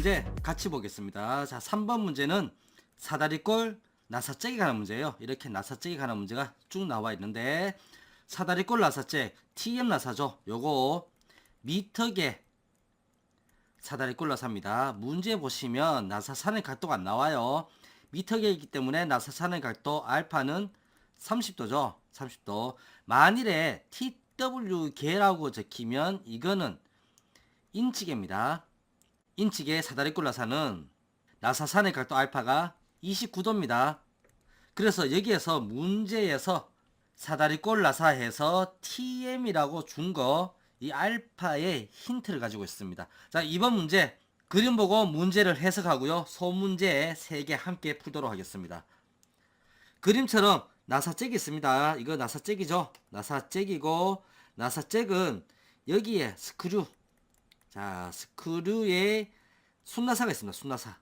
문제 같이 보겠습니다. 자, 3번 문제는 사다리꼴 나사잭이 가는 문제예요. 이렇게 나사잭이 가는 문제가 쭉 나와 있는데, 사다리꼴 나사잭 TM 나사죠. 요거 미터계 사다리꼴 나사입니다. 문제 보시면 나사산의 각도가 안 나와요. 미터계이기 때문에 나사산의 각도 알파는 30도죠. 30도. 만일에 TW계라고 적히면 이거는 인치계입니다. 인치계 사다리꼴 나사는 나사산의 각도 알파가 29도입니다. 그래서 여기에서 문제에서 사다리꼴 나사에서 TM이라고 준 거, 이 알파의 힌트를 가지고 있습니다. 자, 이번 문제 그림 보고 문제를 해석하고요. 소문제 3개 함께 풀도록 하겠습니다. 그림처럼 나사잭이 있습니다. 이거 나사잭이죠. 나사잭이고, 나사잭은 여기에 스크류, 자, 스크류에 순나사가 있습니다. 순나사.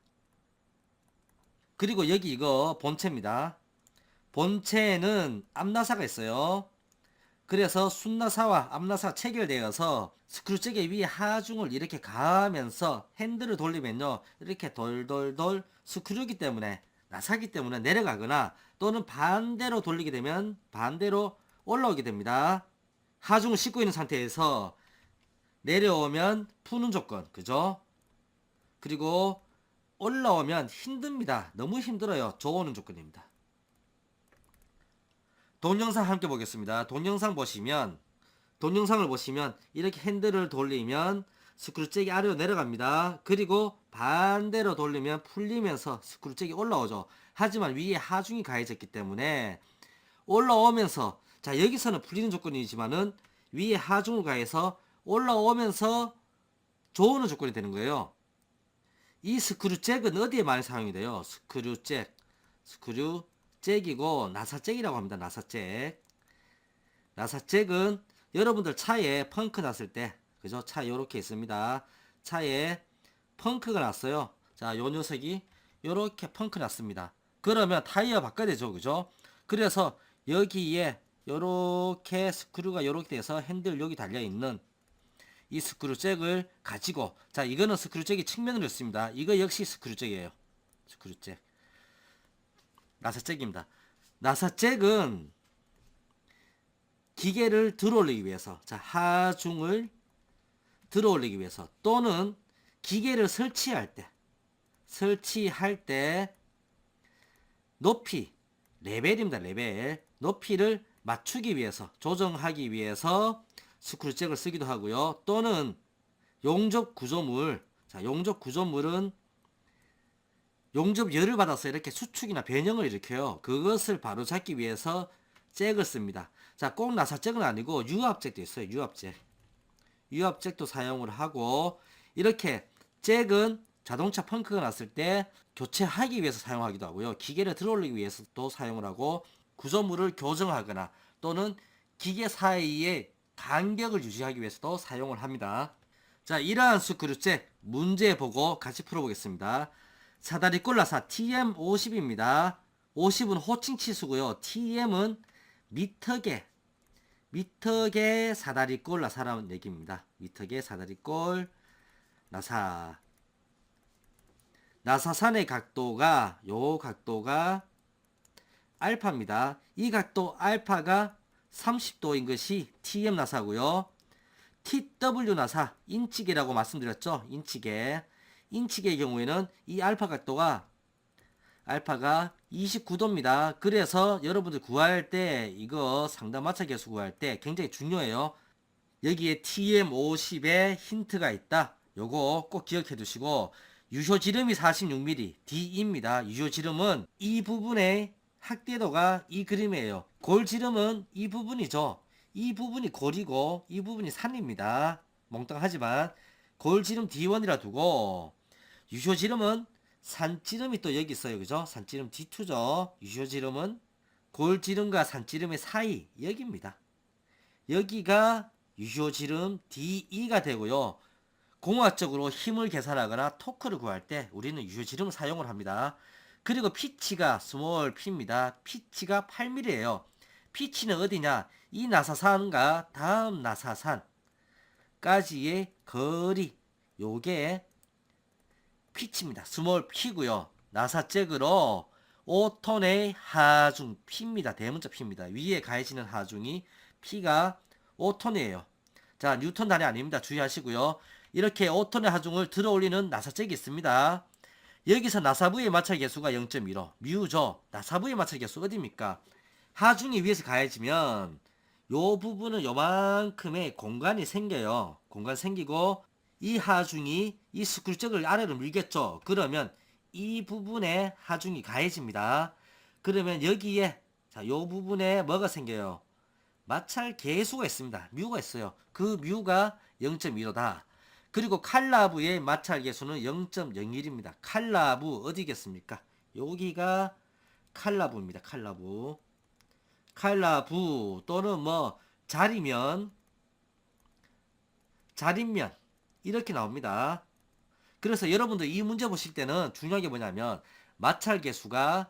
그리고 여기 이거 본체입니다. 본체에는 앞나사가 있어요. 그래서 순나사와 앞나사가 체결되어서 스크류잭의 위 하중을 이렇게 가하면서 핸들을 돌리면요, 이렇게 돌돌돌 스크류기 때문에, 나사기 때문에 내려가거나 또는 반대로 돌리게 되면 반대로 올라오게 됩니다. 하중을 싣고 있는 상태에서 내려오면 푸는 조건, 그죠? 그리고 올라오면 힘듭니다. 너무 힘들어요. 좋은 조건입니다. 동영상 함께 보겠습니다. 동영상을 보시면 이렇게 핸들을 돌리면 스크류잭이 아래로 내려갑니다. 그리고 반대로 돌리면 풀리면서 스크류잭이 올라오죠. 하지만 위에 하중이 가해졌기 때문에 올라오면서, 자, 여기서는 풀리는 조건이지만은 위에 하중을 가해서 올라오면서 좋은 조건이 되는 거예요. 이 스크류잭은 어디에 많이 사용이 돼요? 스크류잭이고 나사잭이라고 합니다. 나사잭은 여러분들 차에 펑크 났을 때, 그죠? 차 요렇게 있습니다. 차에 펑크가 났어요. 자, 요 녀석이 요렇게 펑크 났습니다. 그러면 타이어 바꿔야 되죠, 그죠? 그래서 여기에 요렇게 스크류가 요렇게 돼서 핸들 여기 달려있는 이 스크류잭을 가지고, 자, 이거는 스크류잭이 측면으로 있습니다. 이거 역시 스크류잭이에요. 스크류잭. 나사잭입니다. 나사잭은 기계를 들어올리기 위해서, 자, 하중을 들어올리기 위해서, 또는 기계를 설치할 때 높이, 레벨입니다. 레벨. 높이를 맞추기 위해서, 조정하기 위해서 스크류잭을 쓰기도 하고요. 또는 용접 구조물, 자, 용접 구조물은 용접열을 받아서 이렇게 수축이나 변형을 일으켜요. 그것을 바로잡기 위해서 잭을 씁니다. 자, 꼭 나사잭은 아니고 유압잭도 있어요. 유압잭도 사용을 하고, 이렇게 잭은 자동차 펑크가 났을 때 교체하기 위해서 사용하기도 하고요. 기계를 들어올리기 위해서도 사용을 하고, 구조물을 교정하거나 또는 기계 사이의 간격을 유지하기 위해서도 사용을 합니다. 자, 이러한 스크류잭 문제 보고 같이 풀어보겠습니다. 사다리꼴 나사 TM50입니다. 50은 호칭 치수고요. TM은 미터계 사다리꼴 나사라는 얘기입니다. 미터계 사다리꼴 나사. 나사산의 각도가, 요 각도가 알파입니다. 이 각도 알파가 30도인 것이 TM 나사고요. TW 나사, 인치계라고 말씀드렸죠. 인치계의 경우에는 이 알파가 29도입니다. 그래서 여러분들 구할 때, 이거 상담 마찰 계수 구할 때 굉장히 중요해요. 여기에 TM50에 힌트가 있다. 요거 꼭 기억해 두시고, 유효지름이 46mm, D입니다. 유효지름은 이 부분의 확대도가 이 그림이에요. 골지름은 이 부분이죠. 이 부분이 골이고 이 부분이 산입니다. 멍땅하지만 골지름 D1이라 두고, 유효지름은 산지름이 또 여기 있어요. 그죠? 산지름 D2죠. 유효지름은 골지름과 산지름의 사이, 여기입니다. 여기가 유효지름 D2가 되고요. 공학적으로 힘을 계산하거나 토크를 구할 때 우리는 유효지름을 사용을 합니다. 그리고 피치가 스몰 p입니다. 피치가 8mm예요. 피치는 어디냐? 이 나사산과 다음 나사산까지의 거리, 요게 피치입니다. 스몰 P고요. 나사잭으로 5톤의 하중 P입니다. 대문자 P입니다. 위에 가해지는 하중이 P가 5톤이에요. 자, 뉴턴 단위 아닙니다. 주의하시고요. 이렇게 5톤의 하중을 들어 올리는 나사잭이 있습니다. 여기서 나사부의 마찰 계수가 0.15 뮤죠. 나사부의 마찰 계수 어디입니까? 하중이 위에서 가해지면 요 부분은 요만큼의 공간이 생겨요. 공간 생기고 이 하중이 이 스크류잭을 아래로 밀겠죠. 그러면 이 부분에 하중이 가해집니다. 그러면 여기에 자, 요 부분에 뭐가 생겨요? 마찰 계수가 있습니다. 뮤가 있어요. 그 뮤가 0.15다. 그리고 칼라브의 마찰 계수는 0.01입니다. 칼라브 어디겠습니까? 여기가 칼라브입니다. 칼라브. 칼라브 또는 뭐 자리면 자립면 이렇게 나옵니다. 그래서 여러분들 이 문제 보실 때는 중요한 게 뭐냐면 마찰 계수가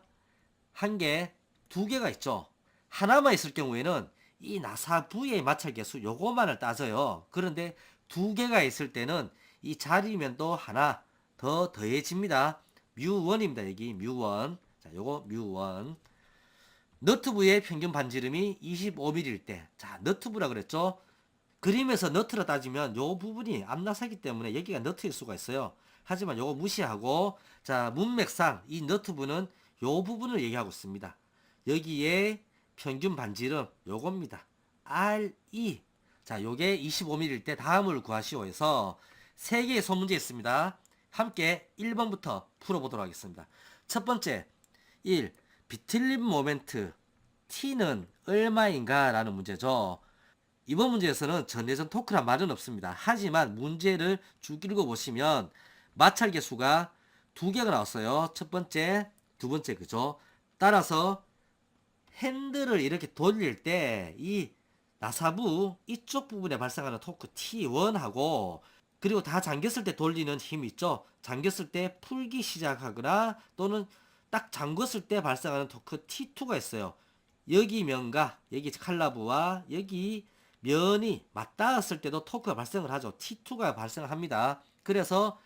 한 개, 두 개가 있죠. 하나만 있을 경우에는 이 나사부의 마찰 계수 요거만을 따져요. 그런데 두 개가 있을 때는 이 자리면도 하나 더 더해집니다. 뮤1입니다. 여기 뮤1. 자, 요거 뮤1. 너트부의 평균 반지름이 25mm일 때, 자, 너트부라 그랬죠? 그림에서 너트라 따지면 요 부분이 암나사기 때문에 여기가 너트일 수가 있어요. 하지만 요거 무시하고, 자, 문맥상 이 너트부는 요 부분을 얘기하고 있습니다. 여기에 평균 반지름 요겁니다. RE. 자, 요게 25mm일 때 다음을 구하시오 해서 3개의 소문제 있습니다. 함께 1번부터 풀어보도록 하겠습니다. 첫 번째, 1. 비틀림 모멘트 T는 얼마인가 라는 문제죠. 이번 문제에서는 전내전 토크란 말은 없습니다. 하지만 문제를 쭉 읽어보시면 마찰 계수가 두 개가 나왔어요. 첫 번째, 두 번째 그죠. 따라서 핸들을 이렇게 돌릴 때 이 나사부 이쪽 부분에 발생하는 토크 T1하고 그리고 다 잠겼을 때 돌리는 힘이 있죠. 잠겼을 때 풀기 시작하거나 또는 딱 잠궜을 때 발생하는 토크 T2가 있어요. 여기 면과 여기 칼라브와 여기 면이 맞닿았을 때도 토크가 발생을 하죠. T2가 발생을 합니다. 그래서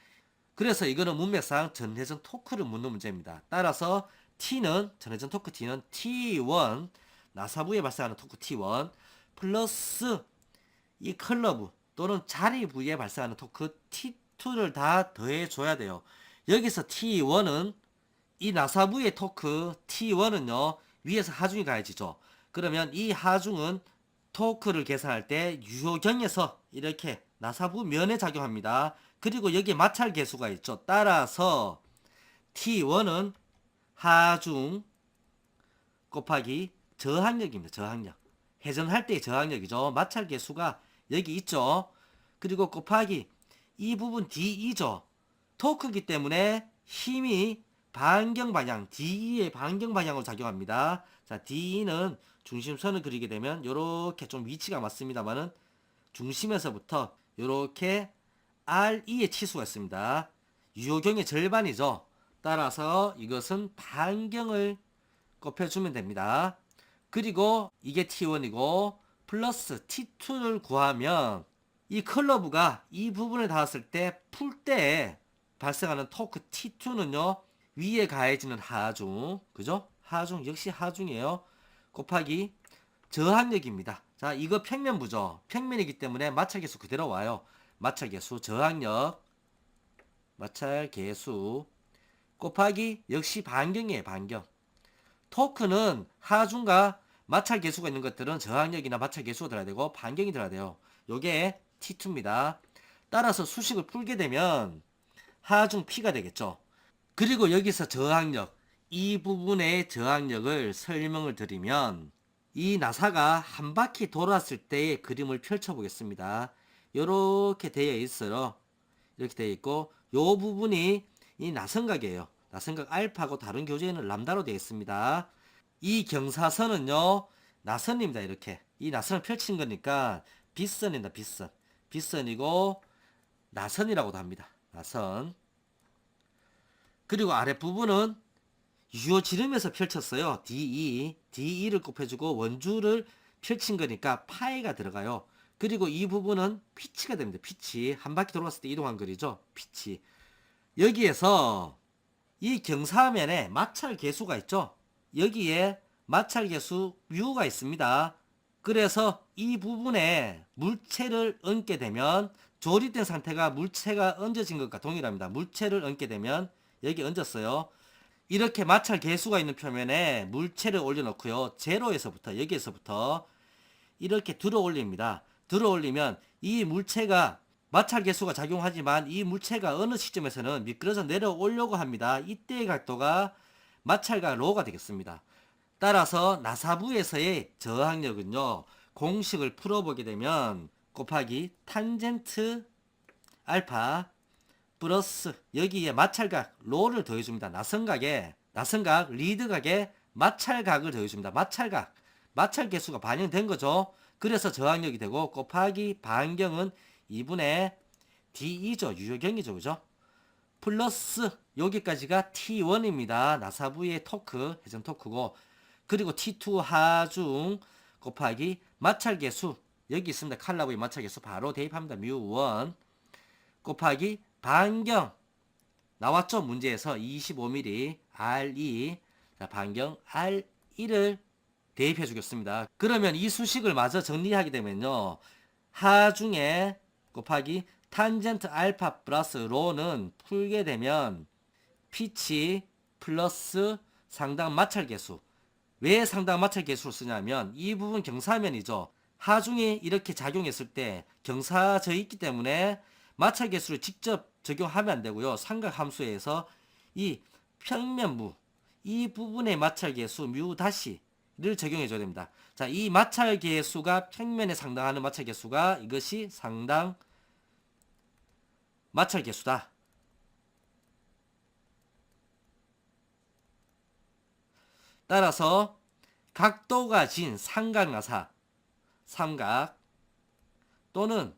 이거는 문맥상 전회전 토크를 묻는 문제입니다. 따라서 T는 전회전 토크 T는 T1 나사부에 발생하는 토크 T1 플러스 이 클러브 또는 자리 부위에 발생하는 토크 T2를 다 더해줘야 돼요. 여기서 T1은 이 나사부의 토크 T1은요 위에서 하중이 가해지죠. 그러면 이 하중은 토크를 계산할 때 유효경에서 이렇게 나사부 면에 작용합니다. 그리고 여기에 마찰 계수가 있죠. 따라서 T1은 하중 곱하기 저항력입니다. 저항력. 회전할 때의 저항력이죠. 마찰 계수가 여기 있죠. 그리고 곱하기 이 부분 DE죠. 토크이기 때문에 힘이 반경 방향, DE의 반경 방향으로 작용합니다. 자, DE는 중심선을 그리게 되면 이렇게 좀 위치가 맞습니다만은 중심에서부터 이렇게 RE의 치수가 있습니다. 유효경의 절반이죠. 따라서 이것은 반경을 곱해주면 됩니다. 그리고 이게 T1이고 플러스 T2를 구하면 이 클러브가 이 부분에 닿았을 때 풀 때 발생하는 토크 T2는요 위에 가해지는 하중 그죠? 하중 역시 하중이에요. 곱하기 저항력입니다. 자, 이거 평면부죠. 평면이기 때문에 마찰계수 그대로 와요. 마찰계수 저항력 마찰계수 곱하기 역시 반경이에요. 반경. 토크는 하중과 마찰 계수가 있는 것들은 저항력이나 마찰 계수가 들어야 되고 반경이 들어야 돼요. 요게 T2입니다. 따라서 수식을 풀게 되면 하중 P가 되겠죠. 그리고 여기서 저항력, 이 부분의 저항력을 설명을 드리면 이 나사가 한 바퀴 돌았을 때의 그림을 펼쳐 보겠습니다. 이렇게 되어 있어요. 이렇게 되어 있고 요 부분이 이 나선각이에요. 나선각 알파고 다른 교재에는 람다로 되어 있습니다. 이 경사선은요 나선입니다. 이렇게 이 나선을 펼친 거니까 빗선입니다. 빗선. 빗선이고 나선이라고도 합니다. 나선. 그리고 아랫부분은 유효 지름에서 펼쳤어요. DE를 곱해주고 원주를 펼친 거니까 파이가 들어가요. 그리고 이 부분은 피치가 됩니다. 피치. 한 바퀴 돌았을 때 이동한 거리죠. 피치. 여기에서 이 경사면에 마찰 계수가 있죠. 여기에 마찰 계수 뮤가 있습니다. 그래서 이 부분에 물체를 얹게 되면 조립된 상태가 물체가 얹어진 것과 동일합니다. 물체를 얹게 되면 여기 얹었어요. 이렇게 마찰 계수가 있는 표면에 물체를 올려놓고요. 제로에서부터 여기에서부터 이렇게 들어 올립니다. 들어 올리면 이 물체가 마찰 계수가 작용하지만 이 물체가 어느 시점에서는 미끄러져 내려오려고 합니다. 이때의 각도가 마찰각 로가 되겠습니다. 따라서 나사부에서의 저항력은요. 공식을 풀어보게 되면 곱하기 탄젠트 알파 플러스 여기에 마찰각 로를 더해줍니다. 나선각 리드각에 마찰각을 더해줍니다. 마찰 계수가 반영된 거죠. 그래서 저항력이 되고 곱하기 반경은 2분의 D2죠. 유효경이죠. 그죠? 플러스 여기까지가 T1입니다. 나사부의 토크, 회전 토크고 그리고 T2 하중 곱하기 마찰계수 여기 있습니다. 칼라부의 마찰계수 바로 대입합니다. 뮤1 곱하기 반경 나왔죠. 문제에서 25mm R2 자, 반경 R1을 대입해 주겠습니다. 그러면 이 수식을 마저 정리하게 되면요. 하중에 곱하기 탄젠트 알파 플러스 로는 풀게 되면 피치 플러스 상당 마찰 계수. 왜 상당 마찰 계수를 쓰냐면 이 부분 경사면이죠. 하중이 이렇게 작용했을 때 경사져 있기 때문에 마찰 계수를 직접 적용하면 안 되고요. 삼각 함수에서 이 평면부 이 부분의 마찰 계수 뮤 다시를 적용해 줘야 됩니다. 자, 이 마찰 계수가 평면에 상당하는 마찰 계수가 이것이 상당 마찰 계수다. 따라서 각도가 진 삼각나사, 삼각 또는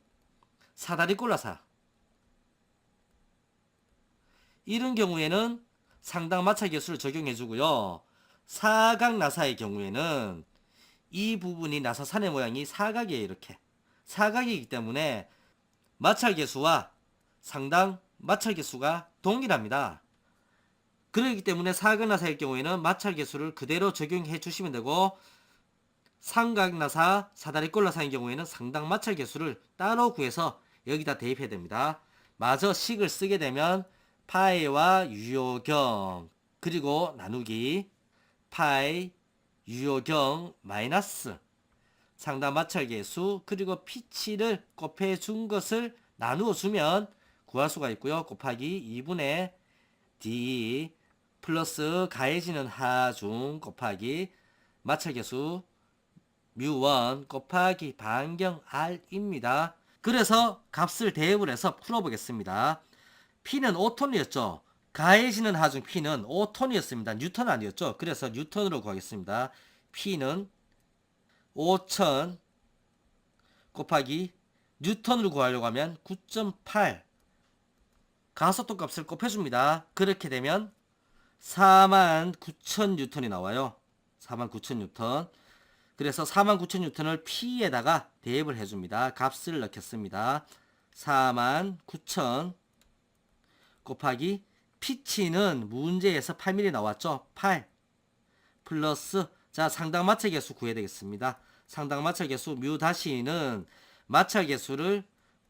사다리꼴나사 이런 경우에는 상당 마찰 계수를 적용해 주고요. 사각나사의 경우에는 이 부분이 나사산의 모양이 사각이에요. 이렇게 사각이기 때문에 마찰 계수와 상당 마찰 계수가 동일합니다. 그렇기 때문에 사각나사의 경우에는 마찰 계수를 그대로 적용해 주시면 되고 삼각나사, 사다리꼴나사의 경우에는 상당 마찰 계수를 따로 구해서 여기다 대입해야 됩니다. 마저 식을 쓰게 되면 파이와 유효경 그리고 나누기 파이 유효경 마이너스 상당 마찰 계수 그리고 피치를 곱해 준 것을 나누어 주면 구할 수가 있고요. 곱하기 2분의 D 플러스 가해지는 하중 곱하기 마찰 계수 뮤1 곱하기 반경 R입니다. 그래서 값을 대입을 해서 풀어보겠습니다. P는 5톤이었죠. 가해지는 하중 P는 5톤이었습니다. 뉴턴 아니었죠. 그래서 뉴턴으로 구하겠습니다. P는 5,000 곱하기 뉴턴으로 구하려고 하면 9.8 가속도 값을 곱해줍니다. 그렇게 되면 49,000뉴턴이 나와요. 49,000뉴턴. 그래서 49,000뉴턴을 P에다가 대입을 해줍니다. 값을 넣겠습니다. 49,000 곱하기 피치는 문제에서 8mm 나왔죠. 8 플러스 자 상당 마찰 계수 구해야 되겠습니다. 상당 마찰 계수 뮤 다시는 마찰 계수를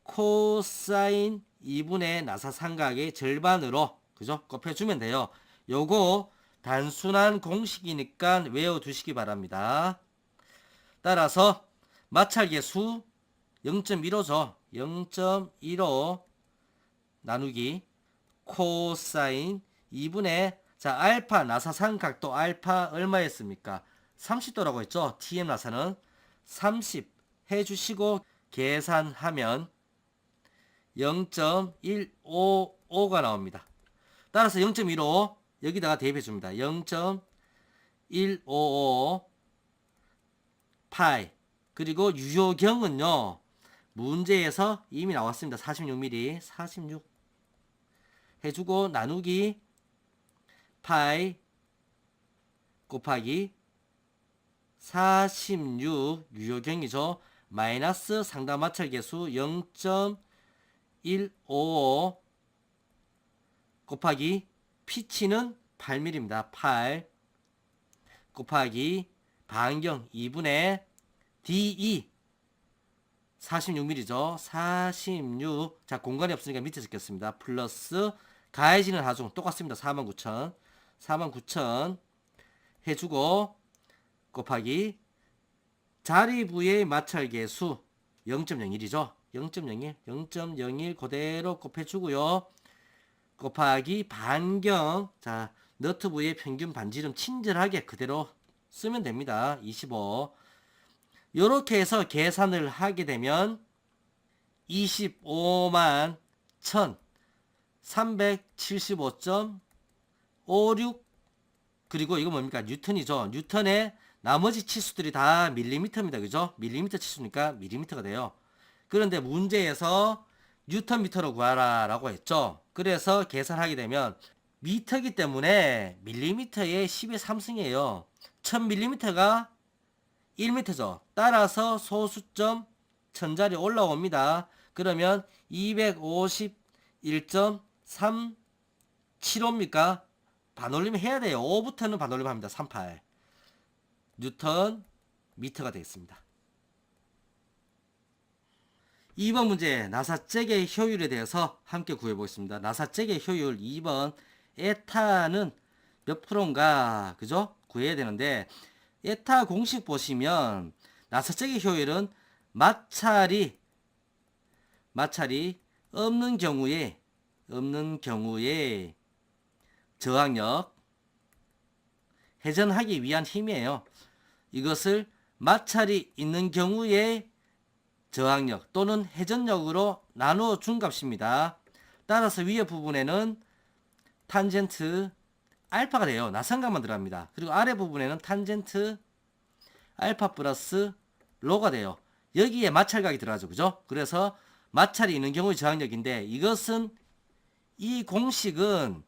코사인 2분의 나사 삼각의 절반으로 그죠? 곱해주면 돼요. 요거 단순한 공식이니까 외워두시기 바랍니다. 따라서 마찰 계수 0.15죠. 0.15 나누기 코사인 2분의 자 알파 나사 삼각도 알파 얼마였습니까? 30도라고 했죠. TM 나사는 30 해주시고 계산하면 0.155가 나옵니다. 따라서 0.15 여기다가 대입해 줍니다. 0.155 파이 그리고 유효경은요. 문제에서 이미 나왔습니다. 46mm 46 해주고 나누기 파이 곱하기 46 유효경이죠. 마이너스 상당 마찰 계수 0.155 곱하기 피치는 8mm입니다. 8 곱하기 반경 2분의 DE 46mm죠. 46. 자, 공간이 없으니까 밑에 적겠습니다. 플러스 가해지는 하중 똑같습니다. 49,000. 49,000 해주고 곱하기 자리부의 마찰계수 0.01이죠. 0.01 0.01 그대로 곱해주고요. 곱하기 반경, 자 너트부의 평균 반지름 친절하게 그대로 쓰면 됩니다. 25. 요렇게 해서 계산을 하게 되면 25만 1375.56 그리고 이거 뭡니까? 뉴턴이죠. 뉴턴의 나머지 치수들이 다 밀리미터입니다. 그죠? 밀리미터 치수니까 밀리미터가 돼요. 그런데 문제에서 뉴턴미터로 구하라 라고 했죠. 그래서 계산하게 되면 미터기 때문에 밀리미터의 10의 3승이에요. 1000밀리미터가 1m죠. 따라서 소수점 1000자리 올라옵니다. 그러면 251.375입니까? 반올림 해야 돼요. 5부터는 반올림 합니다. 38 뉴턴 미터가 되겠습니다. 2번 문제 나사 잭의 효율에 대해서 함께 구해보겠습니다. 나사 잭의 효율 2번 에타는 몇 프로인가 그죠? 구해야 되는데 에타 공식 보시면 나사 잭의 효율은 마찰이 없는 경우에 저항력 회전하기 위한 힘이에요. 이것을 마찰이 있는 경우에 저항력 또는 회전력으로 나누어 준 값입니다. 따라서 위에 부분에는 탄젠트 알파가 돼요. 나선각만 들어갑니다. 그리고 아래 부분에는 탄젠트 알파 플러스 로가 돼요. 여기에 마찰각이 들어가죠. 그죠? 그래서 마찰이 있는 경우의 저항력인데 이것은 이 공식은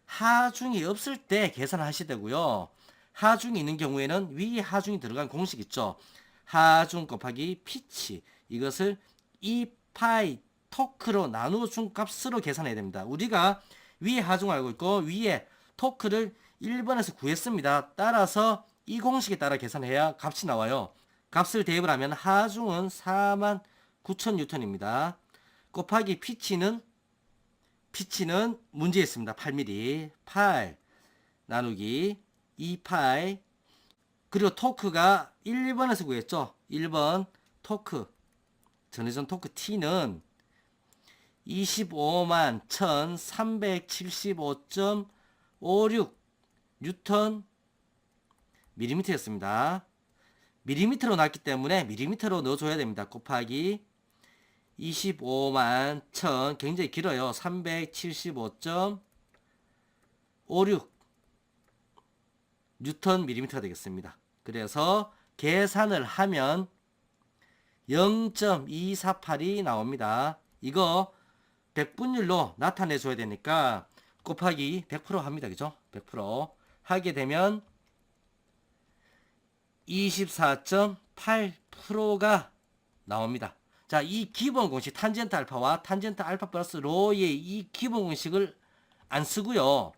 하중이 없을 때 계산하셔야 되고요. 하중이 있는 경우에는 위에 하중이 들어간 공식 있죠. 하중 곱하기 피치 이것을 2파이 토크로 나누어 준 값으로 계산해야 됩니다. 우리가 위에 하중 알고 있고 위에 토크를 1번에서 구했습니다. 따라서 이 공식에 따라 계산해야 값이 나와요. 값을 대입을 하면 하중은 49,000N입니다. 곱하기 피치는 문제에 있습니다. 8mm 8 나누기 2파이 그리고 토크가 1번에서 구했죠. 1번 토크 전회전 토크 T는 25만 1375.56 뉴턴 밀리미터였습니다. 밀리미터로 나왔기 때문에 밀리미터로 넣어줘야 됩니다. 곱하기 25만 1000 굉장히 길어요. 375.56 뉴턴 밀리미터가 되겠습니다. 그래서 계산을 하면 0.248이 나옵니다. 이거 백분율로 나타내 줘야 되니까 곱하기 100% 합니다. 그죠? 100% 하게 되면 24.8%가 나옵니다. 자, 이 기본 공식 탄젠트 알파와 탄젠트 알파 플러스 로의 이 기본 공식을 안 쓰고요.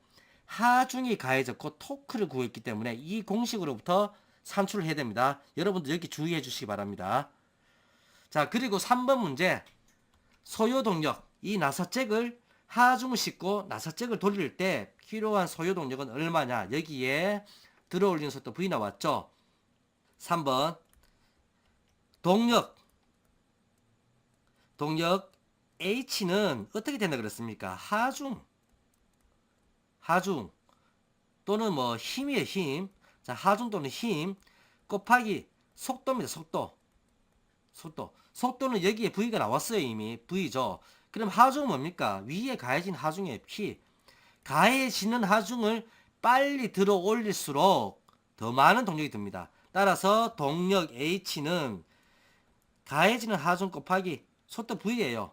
하중이 가해졌고 토크를 구했기 때문에 이 공식으로부터 산출을 해야 됩니다. 여러분들 여기 주의해 주시기 바랍니다. 자, 그리고 3번 문제 소요 동력 이 나사잭을 하중을 싣고 나사잭을 돌릴 때 필요한 소요 동력은 얼마냐 여기에 들어올리는 속도 V 나왔죠. 3번 동력 H는 어떻게 된다 그랬습니까? 하중 또는 뭐 힘이에요. 힘. 자, 하중 또는 힘 곱하기 속도입니다. 속도는 여기에 V가 나왔어요. 이미 V죠. 그럼 하중은 뭡니까? 위에 가해진 하중의 P. 가해지는 하중을 빨리 들어 올릴수록 더 많은 동력이 듭니다. 따라서 동력 H는 가해지는 하중 곱하기 속도 V예요.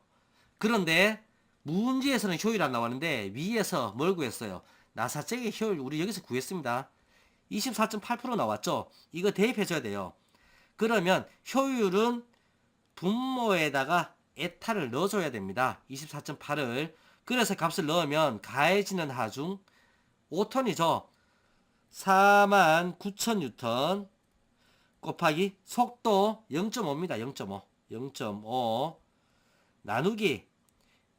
그런데 문제에서는 효율이 안 나왔는데 위에서 뭘 구했어요? 나사잭의 효율 우리 여기서 구했습니다. 24.8% 나왔죠? 이거 대입해줘야 돼요. 그러면 효율은 분모에다가 에타를 넣어줘야 됩니다. 24.8을 그래서 값을 넣으면 가해지는 하중 5톤이죠. 49,000N 곱하기 속도 0.5입니다. 0.5. 0.5 나누기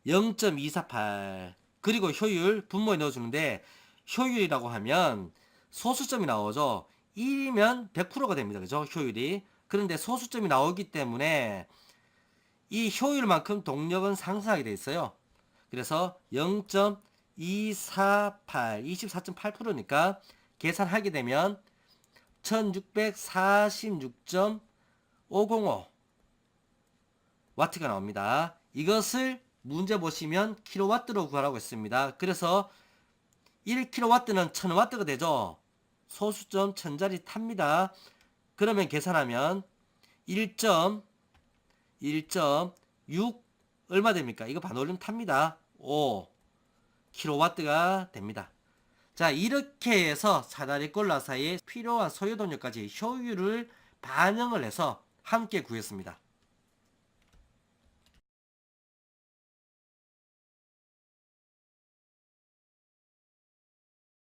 0.248 그리고 효율 분모에 넣어주는데 효율이라고 하면 소수점이 나오죠. 1이면 100%가 됩니다. 그죠? 효율이. 그런데 소수점이 나오기 때문에 이 효율만큼 동력은 상승하게 돼 있어요. 그래서 0.248 24.8%니까 계산하게 되면 1646.505 와트가 나옵니다. 이것을 문제 보시면 킬로와트로 구하라고 했습니다. 그래서 1킬로와트는 1000와트가 되죠. 소수점 1000자리 탑니다. 그러면 계산하면 1.6 얼마 됩니까? 이거 반올림 탑니다. 5 킬로와트가 됩니다. 자, 이렇게 해서 사다리 꼴라사의 필요한 소요동력까지 효율을 반영을 해서 함께 구했습니다.